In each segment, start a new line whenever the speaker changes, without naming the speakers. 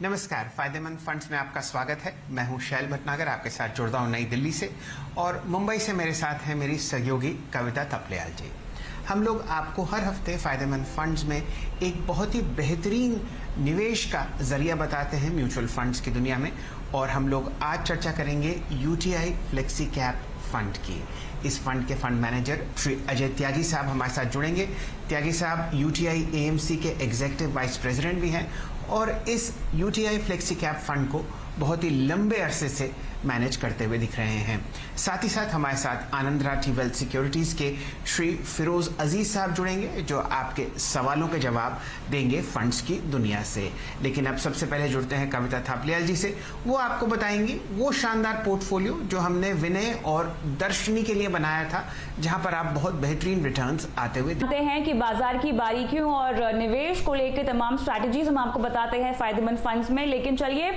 नमस्कार, फायदेमंद फंड्स में आपका स्वागत है। मैं हूं शैल भटनागर, आपके साथ जुड़ रहा हूं नई दिल्ली से, और मुंबई से मेरे साथ हैं मेरी सहयोगी कविता तपलियाल जी। हम लोग आपको हर हफ्ते फायदेमंद फंड्स में एक बहुत ही बेहतरीन निवेश का जरिया बताते हैं म्यूचुअल फंड्स की दुनिया में, और हम लोग आज चर्चा करेंगे यूटीआई फ्लेक्सी कैप फंड की। इस फंड के फंड मैनेजर श्री अजय त्यागी साहब हमारे साथ जुड़ेंगे। त्यागी साहब यूटीआई एएमसी के एग्जीक्यूटिव वाइस प्रेसिडेंट भी हैं और इस यूटीआई फ्लेक्सी कैप फंड को बहुत ही लंबे अरसे से मैनेज करते हुए दिख रहे हैं। साथ ही साथ हमारे साथ आनंद राठी वेल्थ सिक्योरिटीज़ के श्री फिरोज अजीज साहब जुड़ेंगे, जो आपके सवालों के जवाब देंगे फंड्स की दुनिया से। लेकिन अब सबसे पहले जुड़ते हैं कविता थापलियाल जी से। वो आपको बताएंगी वो शानदार पोर्टफोलियो जो हमने विनय और दर्शनी के लिए बनाया था, जहां पर आप बहुत बेहतरीन रिटर्न्स आते हुए
देखते हैं कि बाजार की बारीकियों और निवेश को लेकर तमाम स्ट्रैटेजीज हम आपको बताते हैं फायदेमंद फंड्स में। लेकिन चलिए,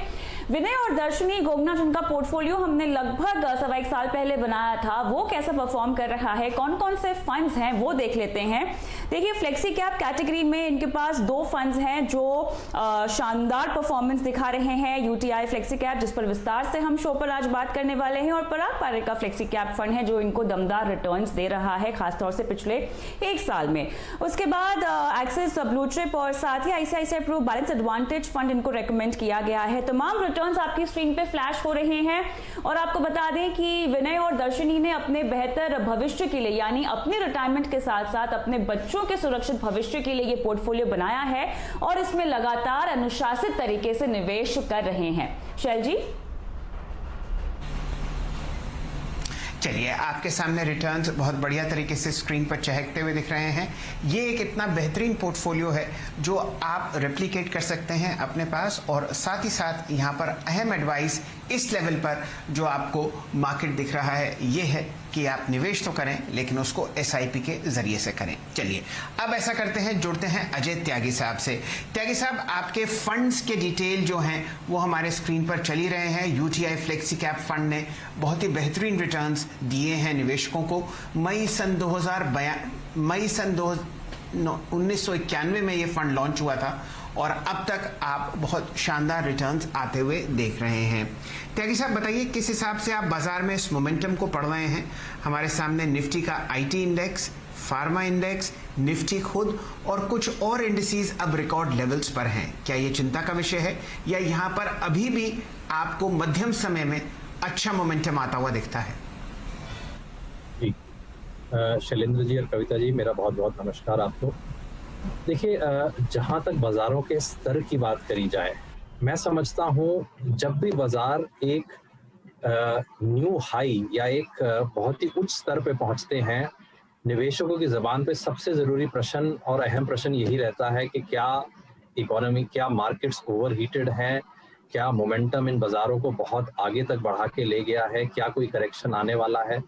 विनय और दर्शनी गोगना जिनका पोर्टफोलियो हमने लगभग 1.25 साल पहले बनाया था, वो कैसा परफॉर्म कर रहा है, कौन कौन से फंड्स हैं वो देख लेते हैं। देखिए, फ्लेक्सी कैप कैटेगरी में इनके पास 2 फंड्स हैं जो शानदार परफॉर्मेंस दिखा रहे हैं। यूटीआई फ्लेक्सी कैप, जिस पर विस्तार से हम शो पर आज बात करने वाले हैं, और पराग पारेख का फ्लेक्सी कैप फंड है जो इनको दमदार रिटर्न्स दे रहा है, खासतौर से पिछले 1 साल में। उसके बाद एक्सिस ब्लू चिप और साथ ही ICICI Pru balance advantage fund इनको रेकमेंड किया गया है। तमाम रिटर्न्स आपकी स्क्रीन पे फ्लैश हो रहे हैं, और आपको बता दें कि विनय और दर्शनी ने अपने बेहतर भविष्य के लिए, यानी अपने रिटायरमेंट के साथ साथ अपने बच्चों के सुरक्षित भविष्य के लिए ये पोर्टफोलियो बनाया है, और इसमें लगातार अनुशासित तरीके से निवेश कर रहे हैं। शैल जी,
चलिए, आपके सामने रिटर्न्स बहुत बढ़िया तरीके से स्क्रीन पर चहकते हुए दिख रहे हैं। ये एक इतना बेहतरीन पोर्टफोलियो है जो आप रेप्लिकेट कर सकते हैं अपने पास, और साथ ही साथ यहाँ पर अहम एडवाइस इस लेवल पर जो आपको मार्केट दिख रहा है ये है कि आप निवेश तो करें, लेकिन उसको एसआईपी के जरिए से करें। चलिए, अब ऐसा करते हैं, जुड़ते हैं अजय त्यागी साहब से। त्यागी साहब, आपके फंड्स के डिटेल जो हैं वो हमारे स्क्रीन पर चल ही रहे हैं। यूटीआई फ्लेक्सी कैप फंड ने बहुत ही बेहतरीन रिटर्न्स दिए हैं निवेशकों को। मई सन 1991 में ये फंड लॉन्च हुआ था, और अब तक आप बहुत शानदार रिटर्न्स आते हुए देख रहे हैं। त्यागी साहब, बताइए किस हिसाब से आप बाजार में इस मोमेंटम को पढ़ रहे हैं। हमारे सामने निफ्टी का IT index, pharma index, Nifty खुद और कुछ और इंडिसेस अब रिकॉर्ड लेवल्स पर हैं। क्या ये चिंता का विषय है, या यहाँ पर अभी भी आपको मध्यम समय में अच्छा मोमेंटम आता हुआ दिखता है?
शैलेंद्र जी और कविता जी, मेरा बहुत बहुत नमस्कार आपको। देखिए, जहाँ तक बाजारों के स्तर की बात करी जाए, मैं समझता हूँ जब भी बाजार एक न्यू हाई या एक बहुत ही उच्च स्तर पे पहुँचते हैं, निवेशकों की ज़बान पे सबसे ज़रूरी प्रश्न और अहम प्रश्न यही रहता है कि क्या इकोनॉमी, क्या मार्केट्स ओवरहीटेड हैं, क्या मोमेंटम इन बाज़ारों को बहुत आगे तक बढ़ा के ले गया है, क्या कोई करेक्शन आने वाला है।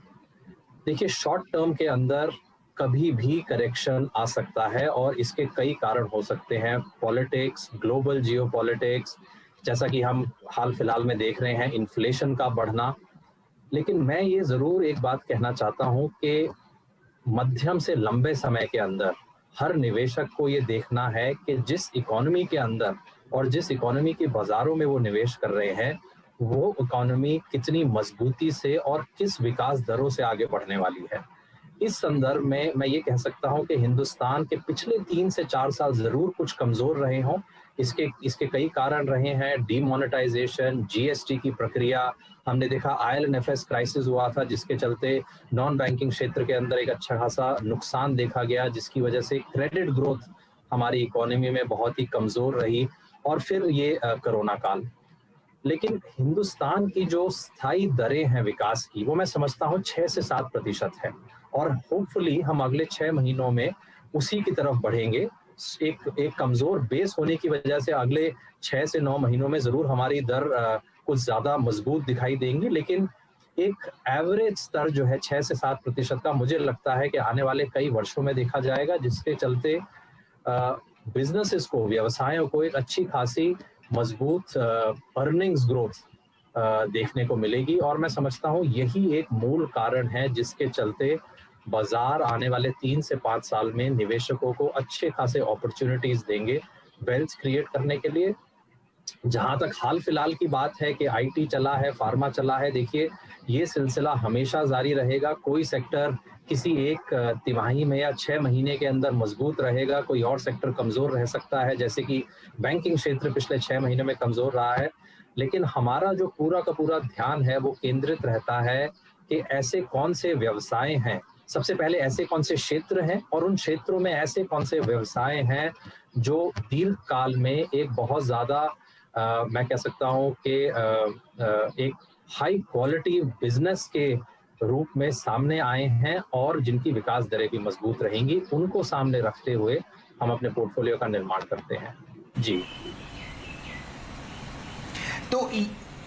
देखिए, शॉर्ट टर्म के अंदर कभी भी करेक्शन आ सकता है, और इसके कई कारण हो सकते हैं। पॉलिटिक्स, ग्लोबल जियोपॉलिटिक्स, जैसा कि हम हाल फिलहाल में देख रहे हैं, इन्फ्लेशन का बढ़ना। लेकिन मैं ये ज़रूर एक बात कहना चाहता हूँ कि मध्यम से लंबे समय के अंदर हर निवेशक को ये देखना है कि जिस इकोनॉमी के अंदर और जिस इकोनॉमी के बाज़ारों में वो निवेश कर रहे हैं, वो इकोनॉमी कितनी मजबूती से और किस विकास दरों से आगे बढ़ने वाली है। इस संदर्भ में मैं ये कह सकता हूं कि हिंदुस्तान के पिछले 3 से 4 साल जरूर कुछ कमजोर रहे हों। इसके कई कारण रहे हैं। डीमोनेटाइजेशन, जीएसटी की प्रक्रिया, हमने देखा आईएलएनएफएस क्राइसिस हुआ था, जिसके चलते नॉन बैंकिंग क्षेत्र के अंदर एक अच्छा खासा नुकसान देखा गया, जिसकी वजह से क्रेडिट ग्रोथ हमारी इकोनॉमी में बहुत ही कमजोर रही, और फिर ये कोरोना काल। लेकिन हिंदुस्तान की जो स्थायी दरें हैं विकास की, वो मैं समझता हूँ 6 से 7% है, और होपफुली हम अगले 6 महीनों में उसी की तरफ बढ़ेंगे। एक कमजोर बेस होने की वजह से अगले 6 से 9 महीनों में जरूर हमारी दर कुछ ज्यादा मजबूत दिखाई देंगी, लेकिन एक एवरेज स्तर जो है 6 से 7% का, मुझे लगता है कि आने वाले कई वर्षों में देखा जाएगा, जिसके चलते बिजनेसेस को, व्यवसायों को एक अच्छी खासी मजबूत अर्निंग्स ग्रोथ देखने को मिलेगी। और मैं समझता हूँ यही एक मूल कारण है जिसके चलते बाजार आने वाले 3 से 5 साल में निवेशकों को अच्छे खासे अपॉर्चुनिटीज देंगे वेल्थ क्रिएट करने के लिए, जहां तक हाल फिलहाल की बात है कि आईटी चला है, फार्मा चला है, देखिए ये सिलसिला हमेशा जारी रहेगा। कोई सेक्टर किसी एक तिमाही में या 6 महीने के अंदर मजबूत रहेगा, कोई और सेक्टर कमजोर रह सकता है, जैसे कि बैंकिंग क्षेत्र पिछले 6 महीने में कमजोर रहा है। लेकिन हमारा जो पूरा का पूरा ध्यान है वो केंद्रित रहता है कि ऐसे कौन से व्यवसाय हैं, सबसे पहले ऐसे कौन से क्षेत्र हैं और उन क्षेत्रों में ऐसे कौन से व्यवसाय हैं जो दीर्घ काल में एक बहुत ज्यादा मैं कह सकता हूँ कि एक हाई क्वालिटी बिजनेस के रूप में सामने आए हैं और जिनकी विकास दरें भी मजबूत रहेंगी, उनको सामने रखते हुए हम अपने पोर्टफोलियो का निर्माण करते हैं। जी,
तो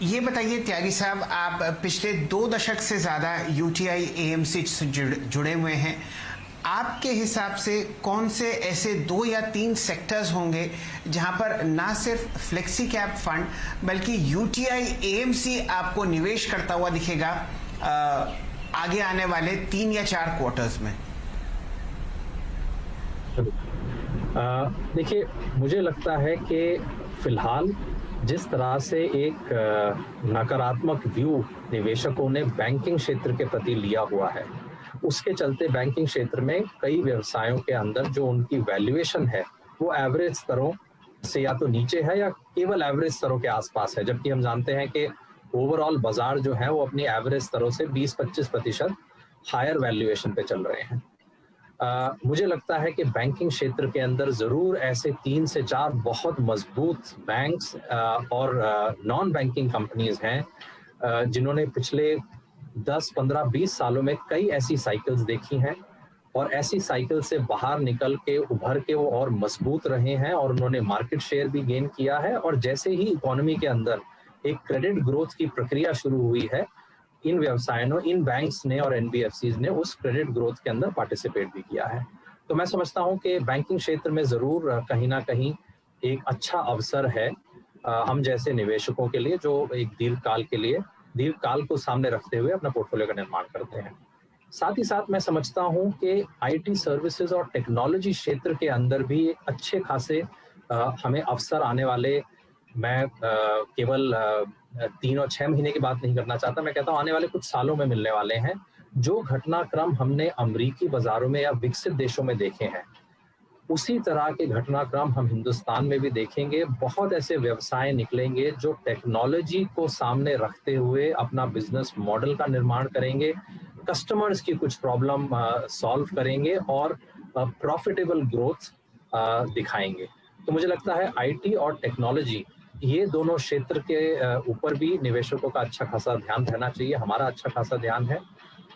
ये बताइए त्यागी साहब, आप पिछले 2 दशक से ज़्यादा यूटीआई एएमसी से जुड़े हुए हैं। आपके हिसाब से कौन से ऐसे 2 या 3 सेक्टर्स होंगे जहां पर ना सिर्फ फ्लेक्सी कैप फंड बल्कि यूटीआई एएमसी आपको निवेश करता हुआ दिखेगा आगे आने वाले 3 या 4 क्वार्टर्स में?
देखिए, मुझे लगता है कि फिलहाल जिस तरह से एक नकारात्मक व्यू निवेशकों ने बैंकिंग क्षेत्र के प्रति लिया हुआ है, उसके चलते बैंकिंग क्षेत्र में कई व्यवसायों के अंदर जो उनकी वैल्यूएशन है वो एवरेज स्तरों से या तो नीचे है या केवल एवरेज स्तरों के आसपास है, जबकि हम जानते हैं कि ओवरऑल बाजार जो है वो अपनी एवरेज स्तरों से 20-25% हायर वैल्यूएशन पे चल रहे हैं। मुझे लगता है कि बैंकिंग क्षेत्र के अंदर जरूर ऐसे 3 से 4 बहुत मजबूत बैंक्स और नॉन बैंकिंग कंपनीज हैं जिन्होंने पिछले 10, 15, 20 सालों में कई ऐसी साइकिल्स देखी हैं और ऐसी साइकिल से बाहर निकल के उभर के वो और मजबूत रहे हैं और उन्होंने मार्केट शेयर भी गेन किया है। और जैसे ही इकोनॉमी के अंदर एक क्रेडिट ग्रोथ की प्रक्रिया शुरू हुई है, इन व्यवसायों, इन बैंक्स ने और एनबीएफसीज ने उस क्रेडिट ग्रोथ के अंदर पार्टिसिपेट भी किया है। तो मैं समझता हूं कि बैंकिंग क्षेत्र में जरूर कहीं ना कहीं एक अच्छा अवसर है हम जैसे निवेशकों के लिए जो एक दीर्घ काल को सामने रखते हुए अपना पोर्टफोलियो का निर्माण करते हैं। साथ ही साथ मैं समझता हूं कि आईटी सर्विसेज और टेक्नोलॉजी क्षेत्र के अंदर भी एक अच्छे खासे हमें अवसर आने वाले, मैं केवल 3 और 6 महीने की बात नहीं करना चाहता, मैं कहता हूं आने वाले कुछ सालों में मिलने वाले हैं। जो घटनाक्रम हमने अमेरिकी बाजारों में या विकसित देशों में देखे हैं, उसी तरह के घटनाक्रम हम हिंदुस्तान में भी देखेंगे। बहुत ऐसे व्यवसाय निकलेंगे जो टेक्नोलॉजी को सामने रखते हुए अपना बिजनेस मॉडल का निर्माण करेंगे, कस्टमर्स की कुछ प्रॉब्लम सॉल्व करेंगे और प्रॉफिटेबल ग्रोथ दिखाएंगे। तो मुझे लगता है आईटी और टेक्नोलॉजी, ये दोनों क्षेत्र के ऊपर भी निवेशकों का अच्छा खासा ध्यान रहना चाहिए, हमारा अच्छा खासा ध्यान है।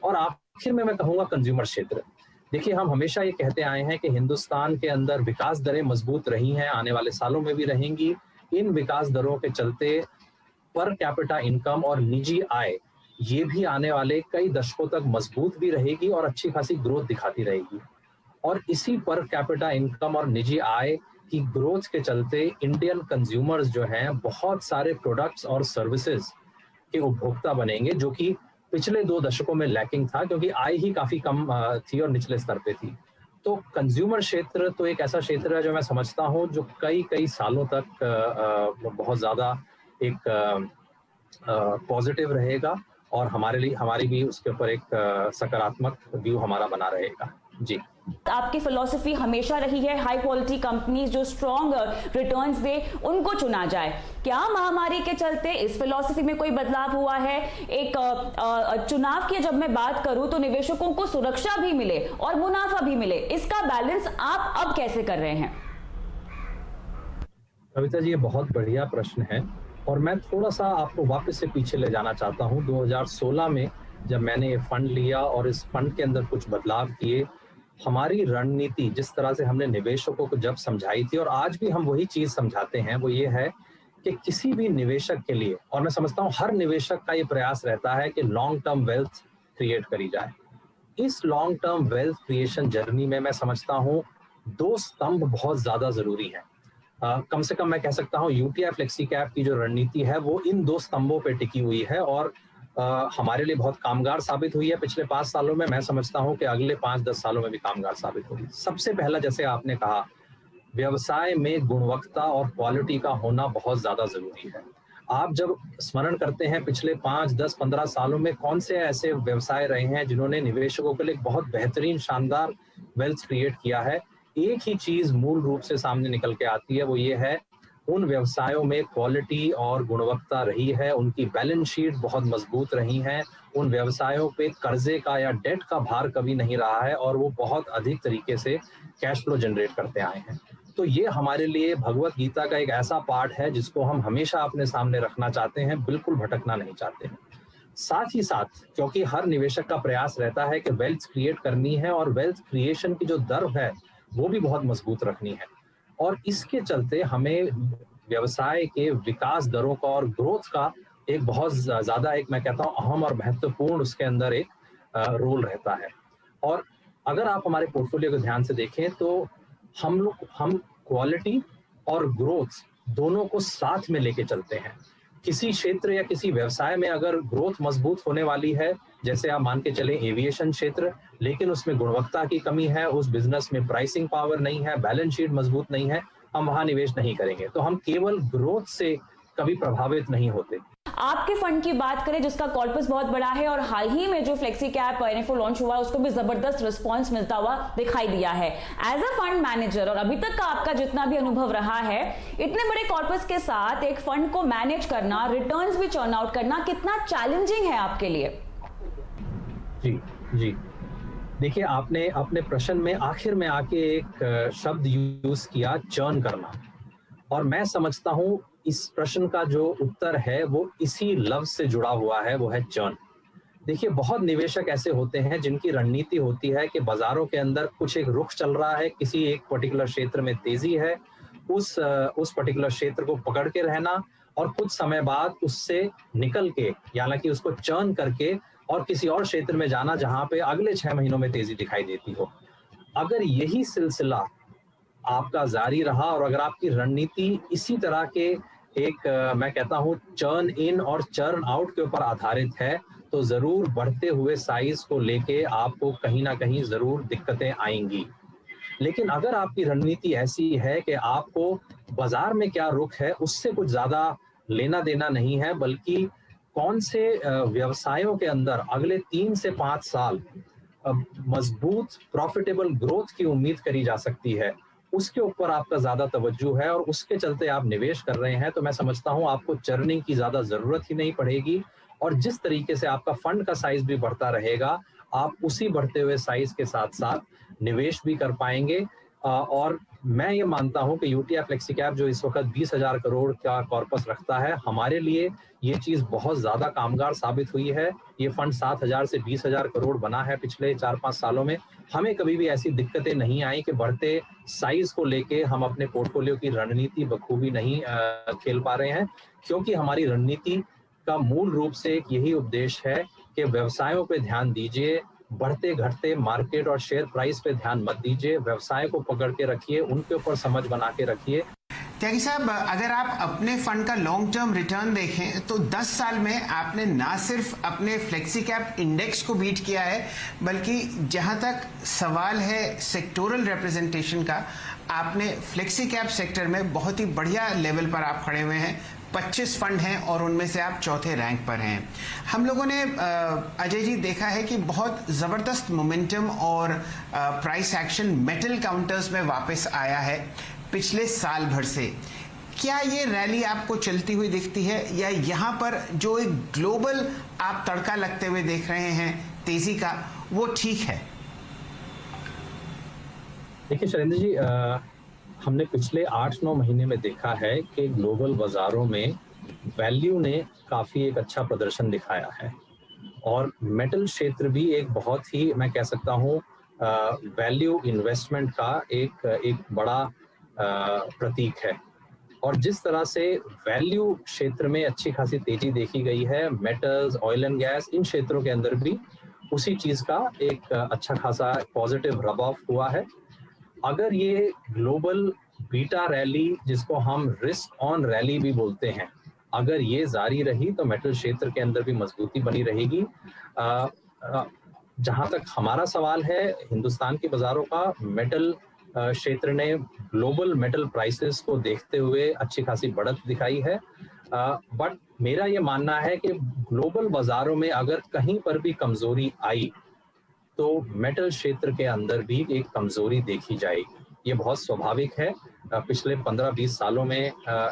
और आखिर में मैं कहूँगा कंज्यूमर क्षेत्र। देखिए, हम हमेशा ये कहते आए हैं कि हिंदुस्तान के अंदर विकास दरें मजबूत रही हैं, आने वाले सालों में भी रहेंगी। इन विकास दरों के चलते पर कैपिटा इनकम और निजी आय, ये भी आने वाले कई दशकों तक मजबूत भी रहेगी और अच्छी खासी ग्रोथ दिखाती रहेगी। और इसी पर कैपिटा इनकम और निजी आय की ग्रोथ के चलते इंडियन कंज्यूमर्स जो हैं बहुत सारे प्रोडक्ट्स और सर्विसेज के उपभोक्ता बनेंगे, जो कि पिछले 2 दशकों में लैकिंग था क्योंकि आय ही काफी कम थी और निचले स्तर पे थी। तो कंज्यूमर क्षेत्र तो एक ऐसा क्षेत्र है जो मैं समझता हूँ जो कई सालों तक बहुत ज्यादा एक पॉजिटिव रहेगा और हमारी भी उसके ऊपर एक सकारात्मक व्यू हमारा बना रहेगा। जी,
आपकी फिलॉसफी हमेशा रही है हाई क्वालिटी कंपनीज जो स्ट्रॉन्ग रिटर्न्स दे उनको चुना जाए। क्या महामारी के चलते इस फिलॉसफी में कोई बदलाव हुआ है? एक चुनाव की जब मैं बात करूं तो निवेशकों को सुरक्षा भी मिले और मुनाफा भी मिले, इसका बैलेंस आप अब कैसे कर रहे हैं?
कविता जी, ये बहुत बढ़िया प्रश्न है और मैं थोड़ा सा आपको वापस से पीछे ले जाना चाहता हूँ। 2016 में जब मैंने ये फंड लिया और इस फंड के अंदर कुछ बदलाव किए, हमारी रणनीति जिस तरह से हमने निवेशकों को जब समझाई थी और आज भी हम वही चीज समझाते हैं, वो ये है कि किसी भी निवेशक के लिए, और मैं समझता हूँ हर निवेशक का ये प्रयास रहता है कि लॉन्ग टर्म वेल्थ क्रिएट करी जाए। इस long term wealth creation journey में मैं समझता हूँ 2 स्तंभ बहुत ज्यादा जरूरी है। कम से कम मैं कह सकता हूँ यूटीआई फ्लेक्सी कैप की जो रणनीति है वो इन 2 स्तंभों पे टिकी हुई है और हमारे लिए बहुत कामगार साबित हुई है पिछले 5 सालों में। मैं समझता हूं कि अगले 5-10 सालों में भी कामगार साबित होगी। सबसे पहला, जैसे आपने कहा, व्यवसाय में गुणवत्ता और क्वालिटी का होना बहुत ज्यादा जरूरी है। आप जब स्मरण करते हैं पिछले 5, 10, 15 सालों में कौन से ऐसे व्यवसाय रहे हैं जिन्होंने निवेशकों के लिए बहुत बेहतरीन शानदार वेल्थ क्रिएट किया है, एक ही चीज मूल रूप से सामने निकल के आती है, वो ये है उन व्यवसायों में क्वालिटी और गुणवत्ता रही है, उनकी बैलेंस शीट बहुत मजबूत रही है, उन व्यवसायों पे कर्जे का या डेट का भार कभी नहीं रहा है और वो बहुत अधिक तरीके से कैश फ्लो जनरेट करते आए हैं। तो ये हमारे लिए भगवत गीता का एक ऐसा पाठ है जिसको हम हमेशा अपने सामने रखना चाहते हैं, बिल्कुल भटकना नहीं चाहते हैं। साथ ही साथ क्योंकि हर निवेशक का प्रयास रहता है कि वेल्थ क्रिएट करनी है और वेल्थ क्रिएशन की जो दर है वो भी बहुत मजबूत रखनी है, और इसके चलते हमें व्यवसाय के विकास दरों का और ग्रोथ का एक बहुत ज्यादा एक मैं कहता हूँ अहम और महत्वपूर्ण उसके अंदर एक रोल रहता है। और अगर आप हमारे पोर्टफोलियो को ध्यान से देखें तो हम क्वालिटी और ग्रोथ दोनों को साथ में लेके चलते हैं। किसी क्षेत्र या किसी व्यवसाय में अगर ग्रोथ मजबूत होने वाली है, जैसे आप मान के चलें एविएशन क्षेत्र, लेकिन उसमें गुणवत्ता की कमी है, उस बिजनेस में प्राइसिंग पावर नहीं है, बैलेंस शीट मजबूत नहीं है, हम वहां निवेश नहीं करेंगे। तो हम केवल ग्रोथ से कभी प्रभावित नहीं होते।
आपके फंड की बात करें जिसका कॉर्पस बहुत बड़ा है और हाल ही में जो फ्लेक्सी कैप एनएफओ लॉन्च हुआ उसको भी जबरदस्त रिस्पांस मिलता हुआ दिखाई दिया है। एज अ फंड मैनेजर और अभी तक का आपका जितना भी अनुभव रहा है, इतने बड़े कॉर्पस के साथ एक फंड को मैनेज करना, रिटर्न्स भी चर्न आउट करना कितना चैलेंजिंग है आपके लिए?
जी देखिए, आपने अपने प्रश्न में आखिर में आके एक शब्द यूज किया, चर्न करना, और मैं समझता हूं इस प्रश्न का जो उत्तर है वो इसी लफ्ज से जुड़ा हुआ है, वो है चर्न। देखिए, बहुत निवेशक ऐसे होते हैं जिनकी रणनीति होती है कि बाजारों के अंदर कुछ एक रुख चल रहा है, किसी एक पर्टिकुलर क्षेत्र में तेजी है, उस पर्टिकुलर क्षेत्र को पकड़ के रहना और कुछ समय बाद उससे निकल के, यानी कि उसको चर्न करके और किसी और क्षेत्र में जाना जहां पे अगले 6 महीनों में तेजी दिखाई देती हो। अगर यही सिलसिला आपका जारी रहा और अगर आपकी रणनीति इसी तरह के एक मैं कहता हूं चर्न इन और चर्न आउट के ऊपर आधारित है, तो जरूर बढ़ते हुए साइज को लेके आपको कहीं ना कहीं जरूर दिक्कतें आएंगी। लेकिन अगर आपकी रणनीति ऐसी है कि आपको बाजार में क्या रुख है उससे कुछ ज्यादा लेना देना नहीं है, बल्कि कौन से व्यवसायों के अंदर अगले 3 से 5 साल मजबूत प्रॉफिटेबल ग्रोथ की उम्मीद करी जा सकती है, उसके ऊपर आपका ज्यादा तवज्जो है और उसके चलते आप निवेश कर रहे हैं, तो मैं समझता हूं आपको चर्निंग की ज्यादा जरूरत ही नहीं पड़ेगी। और जिस तरीके से आपका फंड का साइज भी बढ़ता रहेगा, आप उसी बढ़ते हुए साइज के साथ साथ निवेश भी कर पाएंगे। और मैं ये मानता हूं कि यूटीआई फ्लेक्सी कैप जो इस वक्त 20,000 करोड़ का कॉर्पस रखता है, हमारे लिए ये चीज बहुत ज्यादा कामगार साबित हुई है। ये फंड 7,000 से 20,000 करोड़ बना है पिछले 4-5 सालों में। हमें कभी भी ऐसी दिक्कतें नहीं आई कि बढ़ते साइज को लेके हम अपने पोर्टफोलियो की रणनीति बखूबी नहीं खेल पा रहे हैं, क्योंकि हमारी रणनीति का मूल रूप से एक यही उद्देश्य है कि व्यवसायों पे ध्यान दीजिए, बढ़ते घटते मार्केट और शेयर प्राइस पे ध्यान मत दीजिए, व्यवसाय को पकड़ के रखिए, उनके ऊपर समझ बना के रखिए।
त्यागी साहब, अगर आप अपने फंड का लॉन्ग टर्म रिटर्न देखें तो 10 साल में आपने ना सिर्फ अपने फ्लेक्सी कैप इंडेक्स को बीट किया है, बल्कि जहां तक सवाल है सेक्टोरल रिप्रेजेंटेशन का, आपने फ्लेक्सी कैप सेक्टर में बहुत ही बढ़िया लेवल पर आप खड़े हुए हैं। 25 फंड हैं और उनमें से आप चौथे रैंक पर हैं। हम लोगों ने अजय जी देखा है कि बहुत ज़बरदस्त मोमेंटम और प्राइस एक्शन मेटल काउंटर्स में वापस आया है पिछले साल भर से। क्या ये रैली आपको चलती हुई दिखती है, या यहाँ पर जो एक ग्लोबल आप तड़का लगते हुए देख रहे हैं तेजी का, वो ठीक है?
देखिए शैलेंद्र जी, हमने पिछले 8-9 महीने में देखा है कि ग्लोबल बाजारों में वैल्यू ने काफी एक अच्छा प्रदर्शन दिखाया है और मेटल क्षेत्र भी एक बहुत ही, मैं कह सकता हूँ, वैल्यू इन्वेस्टमेंट का एक बड़ा प्रतीक है। और जिस तरह से वैल्यू क्षेत्र में अच्छी खासी तेजी देखी गई है, मेटल्स, ऑयल एंड गैस, इन क्षेत्रों के अंदर भी उसी चीज का एक अच्छा खासा पॉजिटिव रब ऑफ हुआ है। अगर ये ग्लोबल बीटा रैली, जिसको हम रिस्क ऑन रैली भी बोलते हैं, अगर ये जारी रही तो मेटल क्षेत्र के अंदर भी मजबूती बनी रहेगी। जहां तक हमारा सवाल है हिंदुस्तान के बाजारों का, मेटल क्षेत्र ने ग्लोबल मेटल प्राइसेस को देखते हुए अच्छी खासी बढ़त दिखाई है, बट मेरा ये मानना है कि ग्लोबल बाजारों में अगर कहीं पर भी कमजोरी आई तो मेटल क्षेत्र के अंदर भी एक कमजोरी देखी जाएगी। ये बहुत स्वाभाविक है, पिछले 15-20 सालों में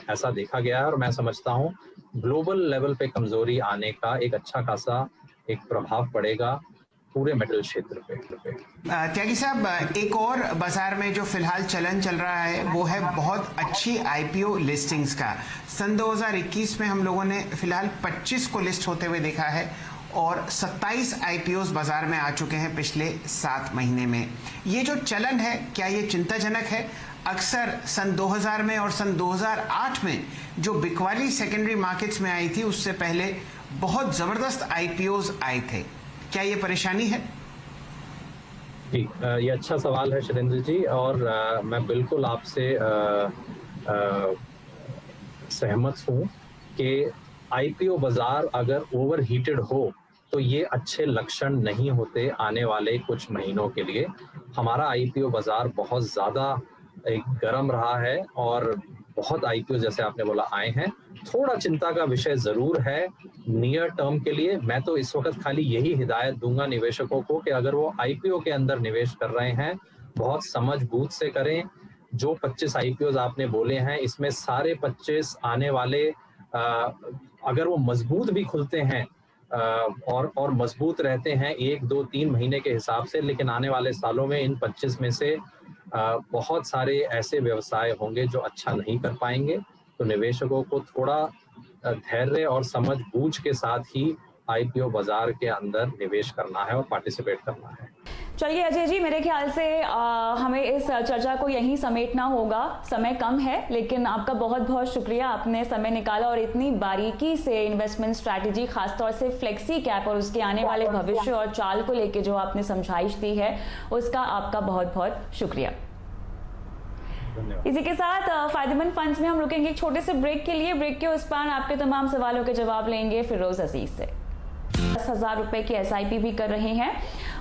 ऐसा देखा गया है और मैं समझता हूँ ग्लोबल लेवल पे कमजोरी आने का एक अच्छा खासा एक प्रभाव पड़ेगा पूरे मेटल क्षेत्र पे।
त्यागी साहब, एक और बाजार में जो फिलहाल चलन चल रहा है वो है बहुत अच्छी आईपीओ लिस्टिंग्स का। सन 2021 में हम लोगों ने फिलहाल 25 को लिस्ट होते हुए देखा है और 27 आईपीओस बाजार में आ चुके हैं पिछले 7 महीने में। ये जो चलन है, क्या ये चिंताजनक है? अक्सर सन 2000 में और सन 2008 में जो बिकवाली सेकेंडरी मार्केट्स में आई थी उससे पहले बहुत जबरदस्त आईपीओस आए थे। क्या ये परेशानी है?
जी, ये अच्छा सवाल है शैलेंद्र जी, और मैं बिल्कुल आपसे सहमत हूँ कि आईपीओ बाजार अगर ओवर हीटेड हो तो ये अच्छे लक्षण नहीं होते आने वाले कुछ महीनों के लिए। हमारा आईपीओ बाजार बहुत ज़्यादा एक गर्म रहा है और बहुत आईपीओ जैसे आपने बोला आए हैं। थोड़ा चिंता का विषय जरूर है नियर टर्म के लिए। मैं तो इस वक्त खाली यही हिदायत दूंगा निवेशकों को कि अगर वो आईपीओ के अंदर निवेश कर रहे हैं बहुत समझ बूझ से करें। जो 25 आईपीओ आपने बोले हैं इसमें सारे 25 आने वाले अगर वो मजबूत भी खुलते हैं और मजबूत रहते हैं 1, 2, 3 महीने के हिसाब से, लेकिन आने वाले सालों में इन 25 में से बहुत सारे ऐसे व्यवसाय होंगे जो अच्छा नहीं कर पाएंगे। तो निवेशकों को थोड़ा धैर्य और समझ बूझ के साथ ही आईपीओ बाजार के अंदर निवेश करना है और पार्टिसिपेट करना है।
चलिए अजय जी, मेरे ख्याल से हमें इस चर्चा को यहीं समेटना होगा। समय कम है, लेकिन आपका बहुत बहुत शुक्रिया, आपने समय निकाला और इतनी बारीकी से इन्वेस्टमेंट स्ट्रैटेजी, खासतौर से फ्लेक्सी कैप और उसके आने वाले भविष्य और चाल को लेके जो आपने समझाइश दी है उसका आपका बहुत बहुत शुक्रिया। इसी के साथ फायदेमंद फंड्स में हम रुकेंगे एक छोटे से ब्रेक के लिए। ब्रेक के उस पार आपके तमाम सवालों के जवाब लेंगे फिरोज अजीज से। 10,000 रुपए की SIP भी कर रहे हैं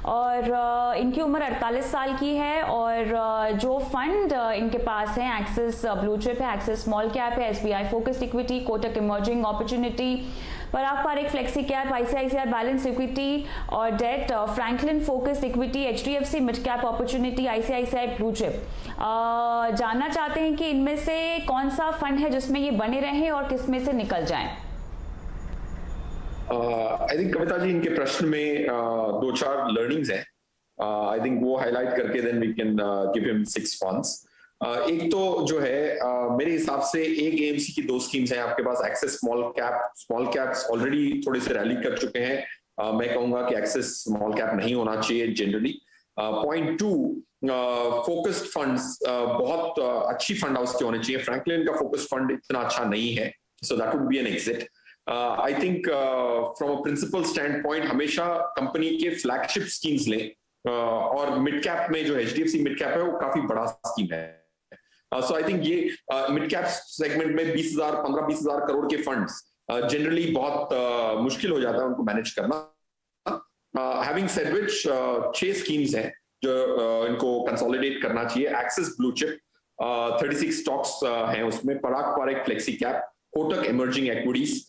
और इनकी उम्र 48 साल की है और जो फंड इनके पास है एक्सिस ब्लू चिप है, एक्सिस स्मॉल कैप है, SBI focused equity, Kotak emerging opportunity, Parag Parekh flexi cap, ICICI balance equity और debt, Franklin focused equity, HDFC mid cap opportunity, ICICI blue chip. जानना चाहते हैं कि इनमें से कौन सा फंड है जिसमें ये बने रहें और किसमें से निकल जाएं?
आई थिंक कविता जी इनके प्रश्न में 2-4 लर्निंग्स हैं। आई थिंक वो हाईलाइट करके then we can give him 6 funds. एक तो जो है मेरे हिसाब से एक AMC की 2 स्कीम्स हैं आपके पास। एक्सेस स्मॉल कैप्स ऑलरेडी थोड़े से रैली कर चुके हैं। मैं कहूंगा कि एक्सेस स्मॉल कैप नहीं होना चाहिए जनरली। पॉइंट 2, फोकस्ड फंड्स बहुत अच्छी फंड हाउस के होने चाहिए। फ्रैंकलिन का फोकस्ड फंड इतना अच्छा नहीं है, so that would be an exit. I think from a principle standpoint हमेशा कंपनी के फ्लैगशिप स्कीम्स लें और मिड कैप में जो HDFC मिड कैप है वो काफी बड़ा स्कीम है। सो आई थिंक ये मिड कैप सेगमेंट में 15-20 हजार करोड़ के फंड्स जनरली बहुत मुश्किल हो जाता है उनको मैनेज करना। हैविंग सेड व्हिच 6 स्कीम्स हैं जो इनको कंसोलिडेट करना चाहिए। एक्सिस ब्लू चिप 36 स्टॉक्स हैं उसमें, Parag Parekh flexi cap, Kotak emerging equities,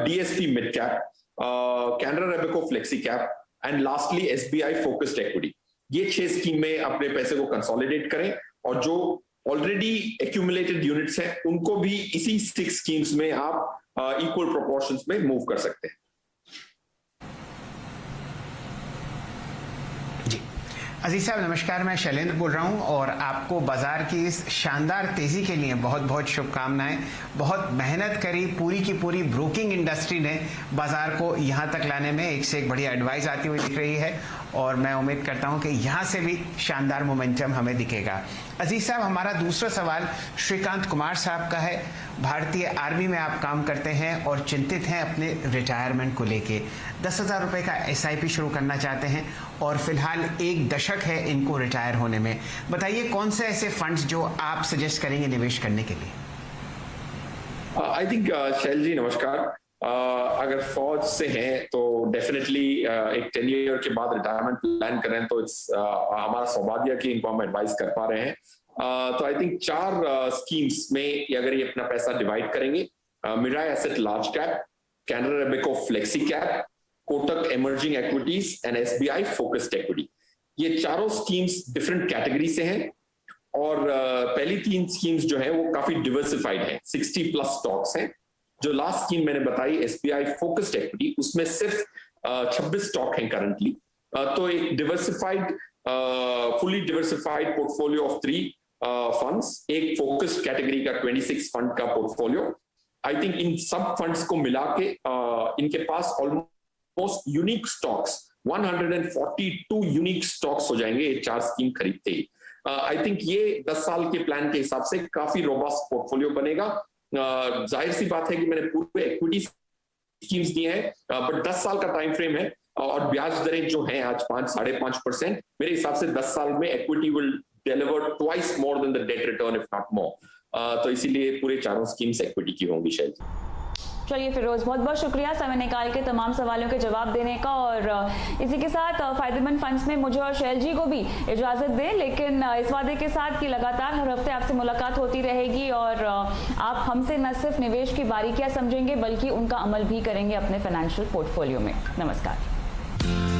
DSP mid cap, Canara Robeco flexi cap and lastly SBI focused equity. ये 6 स्कीम में अपने पैसे को कंसोलिडेट करें और जो ऑलरेडी एक्यूमुलेटेड यूनिट्स हैं उनको भी इसी 6 स्कीम्स में आप इक्वल प्रोपोर्शंस में मूव कर सकते हैं।
अजीज साहब नमस्कार, मैं शैलेंद्र बोल रहा हूं और आपको बाजार की इस शानदार तेजी के लिए बहुत बहुत शुभकामनाएं। बहुत मेहनत करी पूरी की पूरी ब्रोकिंग इंडस्ट्री ने बाजार को यहां तक लाने में, एक से एक बढ़िया एडवाइस आती हुई दिख रही है और मैं उम्मीद करता हूं कि यहां से भी शानदार मोमेंटम हमें दिखेगा। अजीज साहब, हमारा दूसरा सवाल श्रीकांत कुमार साहब का है। भारतीय आर्मी में आप काम करते हैं और चिंतित हैं अपने रिटायरमेंट को लेके। 10,000 रुपए का SIP शुरू करना चाहते हैं और फिलहाल 1 दशक है इनको रिटायर होने में। बताइए कौन से ऐसे फंड्स जो आप सजेस्ट करेंगे निवेश करने के लिए?
आई थिंक शैल जी नमस्कार। अगर फौज से हैं तो डेफिनेटली एक 10 ईयर के बाद रिटायरमेंट प्लान करें तो इट्स हमारा सौभाग्य कि इनको हम एडवाइस कर पा रहे हैं। तो आई थिंक 4 स्कीम्स में अगर ये अपना पैसा डिवाइड करेंगे, Mirae asset large cap, Canara Robeco flexi cap, Kotak emerging equities and SBI focused equity, ये चारों स्कीम्स डिफरेंट कैटेगरी से हैं और पहली 3 स्कीम्स जो है वो काफी डिवर्सिफाइड है, 60 प्लस स्टॉक्स हैं। जो लास्ट स्कीम मैंने बताई एसबीआई फोकस्ड इक्विटी, उसमें सिर्फ 26 स्टॉक हैं करंटली। तो एक diversified fully diversified portfolio of 3 funds, एक फोकस्ड कैटेगरी का 26 फंड का पोर्टफोलियो। आई थिंक इन सब फंड्स को मिला के इनके पास almost unique stocks 142 unique stocks हो जाएंगे ये 4 स्कीम खरीदते ही। आई थिंक ये 10 साल के प्लान के हिसाब से काफी रोबस्ट पोर्टफोलियो बनेगा। जाहिर सी बात है कि मैंने पूरे इक्विटी स्कीम्स दिए हैं, बट 10 साल का टाइम फ्रेम है और ब्याज दरें जो हैं आज 5-5.5%, मेरे हिसाब से 10 साल में equity will deliver twice more than the debt return if not more. तो इसीलिए पूरे चारों स्कीम्स इक्विटी की होंगी शायद।
चलिए फिरोज, बहुत बहुत शुक्रिया समय निकाल के तमाम सवालों के जवाब देने का। और इसी के साथ फायदेमंद फंड्स में मुझे और शैल जी को भी इजाज़त दें, लेकिन इस वादे के साथ कि लगातार हर हफ्ते आपसे मुलाकात होती रहेगी और आप हमसे न सिर्फ निवेश की बारीकियां समझेंगे बल्कि उनका अमल भी करेंगे अपने फाइनेंशियल पोर्टफोलियो में। नमस्कार।